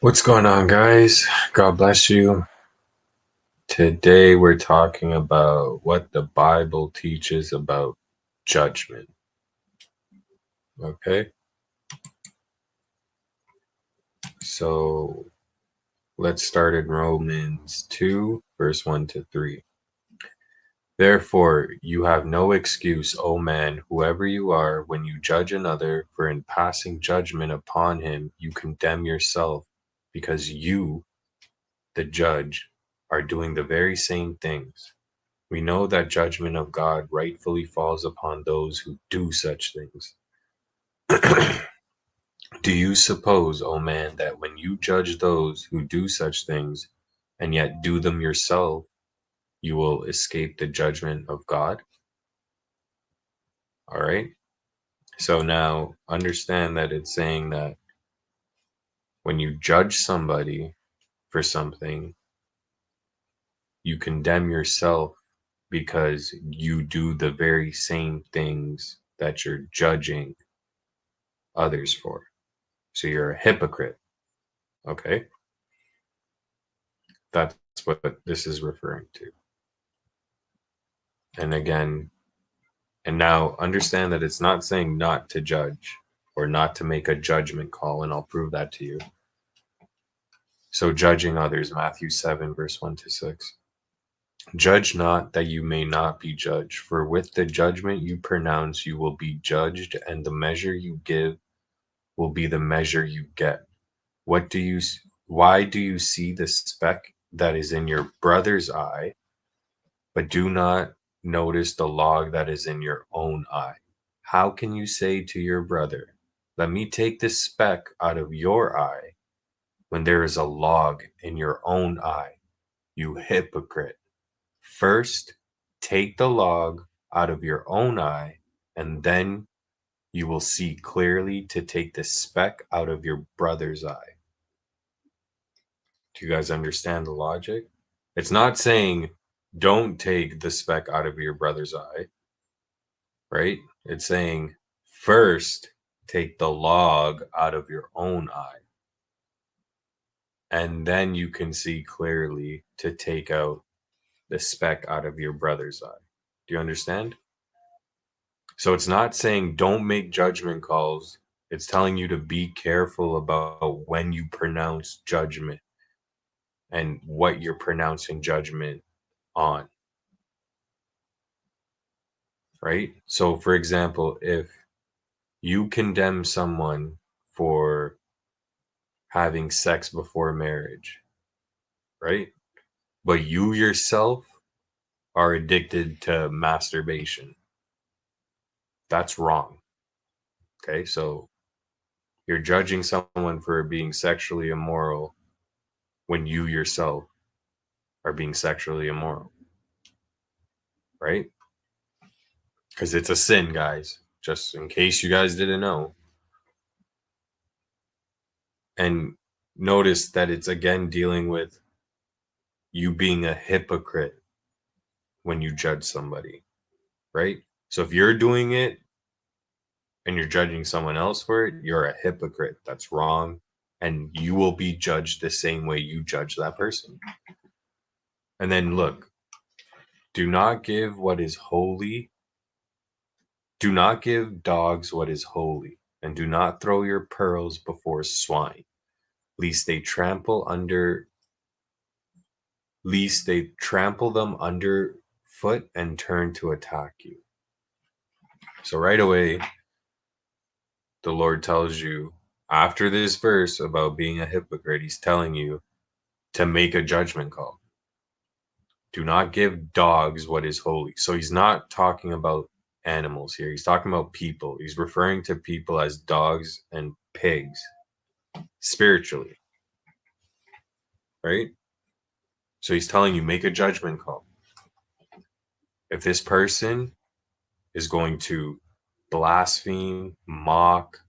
What's going on, guys? God bless you. Today we're talking about what the Bible teaches about judgment. Okay, so let's start in Romans 2, verse 1 to 3. Therefore, you have no excuse, O man, whoever you are, when you judge another, for in passing judgment upon him, you condemn yourself, because you, the judge, are doing the very same things. We know that judgment of God rightfully falls upon those who do such things. Do you suppose, O man, that when you judge those who do such things, and yet do them yourself, you will escape the judgment of God? All right. So now understand that it's saying that when you judge somebody for something, you condemn yourself because you do the very same things that you're judging others for. So you're a hypocrite. Okay. That's what this is referring to. And again, and now understand that it's not saying not to judge or not to make a judgment call, and I'll prove that to you. So, judging others, Matthew 7, verse 1 to 6. Judge not that you may not be judged, for with the judgment you pronounce, you will be judged, and the measure you give will be the measure you get. What do you, why do you see the speck that is in your brother's eye, but do not notice the log that is in your own eye? How can you say to your brother, let me take this speck out of your eye, when there is a log in your own eye? You hypocrite. First, take the log out of your own eye, and then you will see clearly to take the speck out of your brother's eye. Do you guys understand the logic? It's not saying don't take the speck out of your brother's eye, right? It's saying first take the log out of your own eye, and then you can see clearly to take out the speck out of your brother's eye. Do you understand? So it's not saying don't make judgment calls. It's telling you to be careful about when you pronounce judgment and what you're pronouncing judgment on, right? So, for example, if you condemn someone for having sex before marriage, right? But you yourself are addicted to masturbation, that's wrong. Okay, so you're judging someone for being sexually immoral when you yourself are being sexually immoral, right? Because it's a sin, guys, just in case you guys didn't know. And notice that it's again dealing with you being a hypocrite when you judge somebody, right? So if you're doing it and you're judging someone else for it, you're a hypocrite. That's wrong. And you will be judged the same way you judge that person. And then look, do not give what is holy. Do not give dogs what is holy, and do not throw your pearls before swine, lest they trample them underfoot and turn to attack you. So right away, the Lord tells you after this verse about being a hypocrite, he's telling you to make a judgment call. Do not give dogs what is holy. So he's not talking about animals here. He's talking about people. He's referring to people as dogs and pigs spiritually, right? So he's telling you, make a judgment call. If this person is going to blaspheme, mock,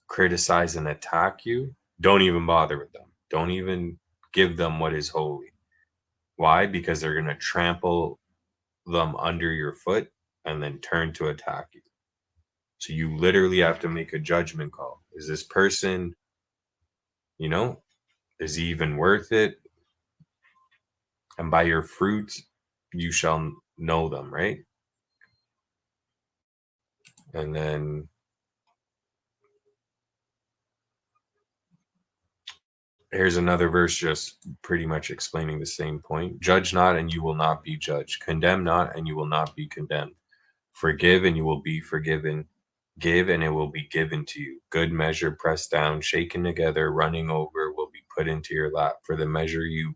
criticize, and attack you, don't even bother with them. Don't even give them what is holy. Why? Because they're going to trample them under your foot and then turn to attack you. So you literally have to make a judgment call. Is this person You know, is he even worth it? And by your fruits you shall know them, right? And then here's another verse just pretty much explaining the same point. Judge not, and you will not be judged. Condemn not, and you will not be condemned. Forgive, and you will be forgiven. Give, and it will be given to you. Good measure, pressed down, shaken together, running over, will be put into your lap. For the measure you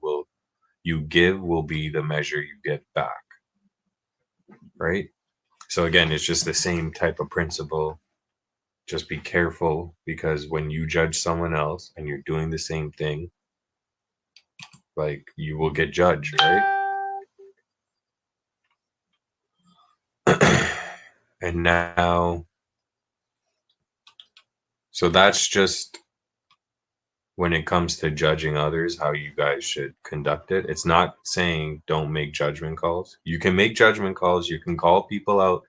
give will be the measure you get back. Right? So again, it's just the same type of principle. Just be careful, because when you judge someone else and you're doing the same thing, like, you will get judged, right? And now, so that's just when it comes to judging others, how you guys should conduct it. It's not saying don't make judgment calls. You can make judgment calls. You can call people out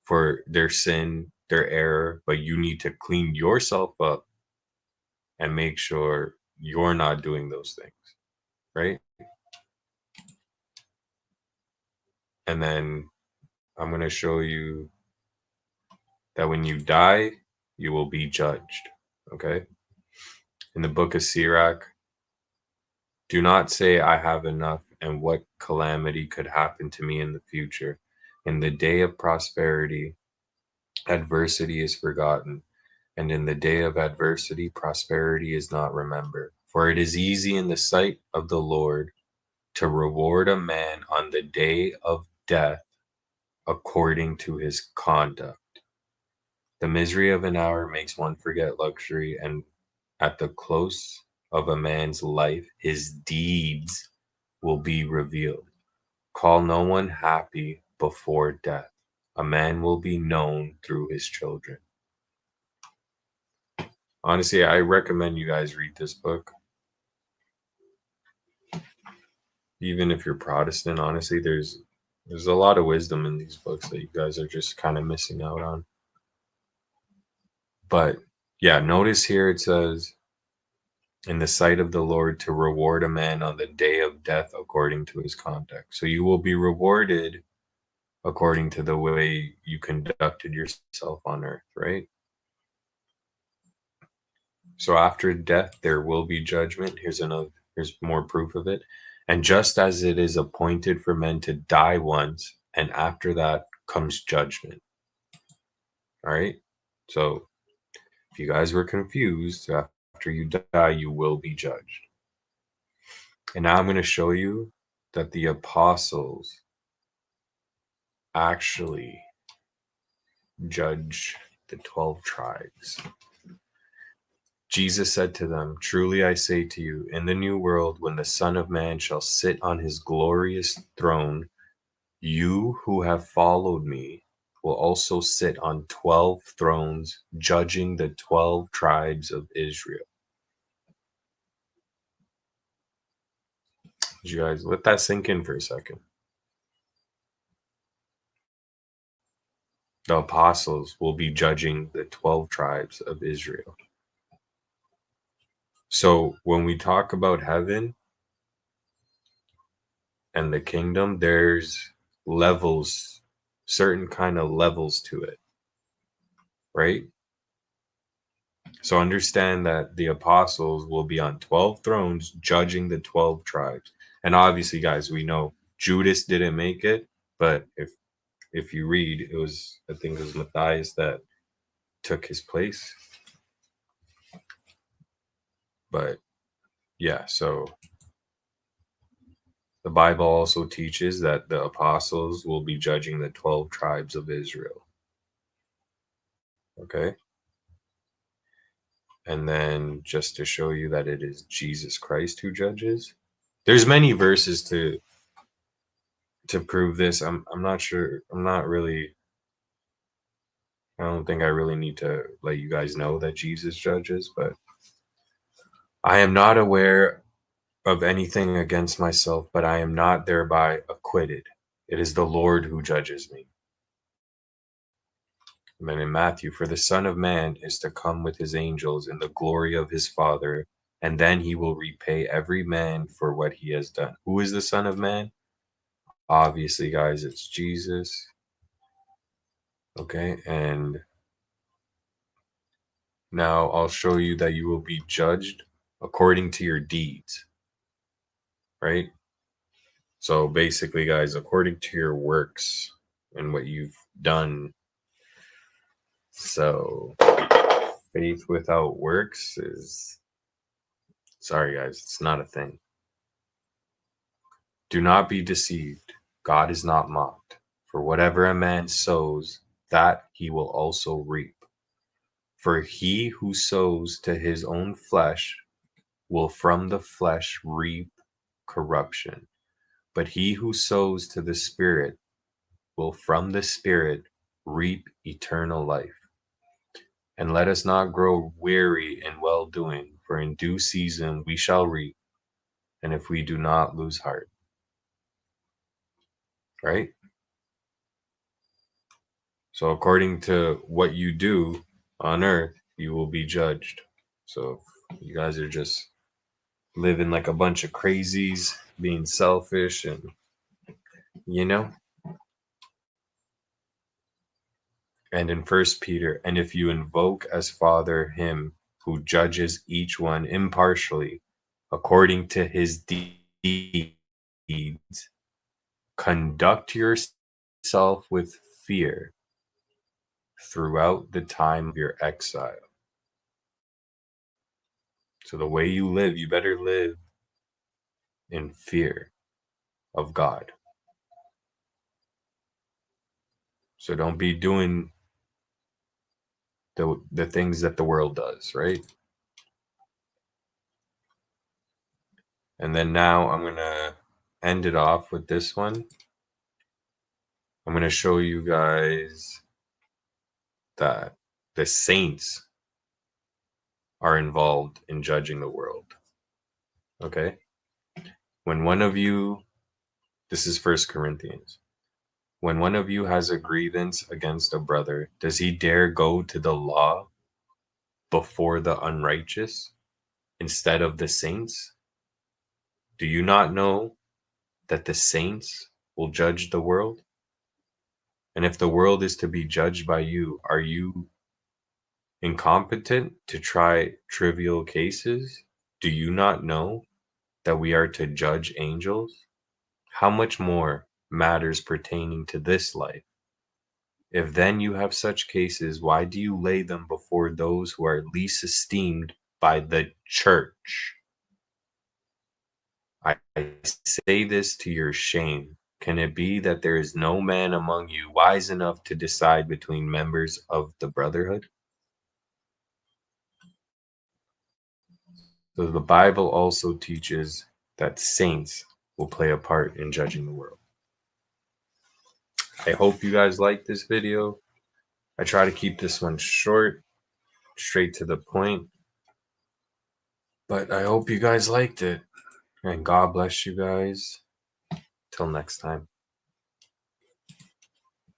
for their sin, their error, but you need to clean yourself up and make sure you're not doing those things, right? And then I'm going to show you that when you die, you will be judged, okay? In the book of Sirach, do not say, I have enough, and what calamity could happen to me in the future. In the day of prosperity, adversity is forgotten, and in the day of adversity, prosperity is not remembered. For it is easy in the sight of the Lord to reward a man on the day of death according to his conduct. The misery of an hour makes one forget luxury, and at the close of a man's life, his deeds will be revealed. Call no one happy before death. A man will be known through his children. Honestly, I recommend you guys read this book. Even if you're Protestant, honestly, there's a lot of wisdom in these books that you guys are just kind of missing out on. But yeah, notice here it says, in the sight of the Lord to reward a man on the day of death according to his conduct. So you will be rewarded according to the way you conducted yourself on earth, right? So after death, there will be judgment. Here's more proof of it. And just as it is appointed for men to die once, and after that comes judgment. All right. So if you guys were confused, after you die, you will be judged. And now I'm going to show you that the apostles actually judge the 12 tribes. Jesus said to them, truly I say to you, in the new world, when the Son of Man shall sit on his glorious throne, you who have followed me will also sit on 12 thrones, judging the 12 tribes of Israel. Did you guys let that sink in for a second? The apostles will be judging the 12 tribes of Israel. So when we talk about heaven and the kingdom, there's levels, certain kind of levels to it, right? So understand that the apostles will be on 12 thrones judging the 12 tribes. And obviously, guys, we know Judas didn't make it, but if you read, I think it was Matthias that took his place. But yeah, so the Bible also teaches that the apostles will be judging the 12 tribes of Israel. Okay? And then just to show you that it is Jesus Christ who judges. There's many verses to prove this. I'm not sure. I don't think I really need to let you guys know that Jesus judges, but I am not aware of anything against myself, but I am not thereby acquitted. It is the Lord who judges me. And then in Matthew, for the Son of Man is to come with his angels in the glory of his Father, and then he will repay every man for what he has done. Who is the Son of Man? Obviously, guys, it's Jesus. Okay, and now I'll show you that you will be judged according to your deeds, right? So basically, guys, according to your works and what you've done. So faith without works is, sorry, guys, it's not a thing. Do not be deceived. God is not mocked. For whatever a man sows, that he will also reap. For he who sows to his own flesh will from the flesh reap corruption. But he who sows to the Spirit will from the Spirit reap eternal life. And let us not grow weary in well-doing, for in due season we shall reap, and if we do not lose heart. Right? So according to what you do on earth, you will be judged. So if you guys are just living like a bunch of crazies, being selfish, and and in First Peter, and if you invoke as Father him who judges each one impartially according to his deeds, conduct yourself with fear throughout the time of your exile. So the way you live, you better live in fear of God. So don't be doing the things that the world does, right? And then now I'm going to end it off with this one. I'm going to show you guys that the saints are involved in judging the world. Okay? When one of you, this is 1 Corinthians, when one of you has a grievance against a brother, does he dare go to the law before the unrighteous instead of the saints? Do you not know that the saints will judge the world? And if the world is to be judged by you, are you incompetent to try trivial cases? Do you not know that we are to judge angels? How much more matters pertaining to this life? If then you have such cases, why do you lay them before those who are least esteemed by the church? I say this to your shame. Can it be that there is no man among you wise enough to decide between members of the brotherhood? So the Bible also teaches that saints will play a part in judging the world. I hope you guys like this video. I try to keep this one short, straight to the point. But I hope you guys liked it. And God bless you guys. Till next time.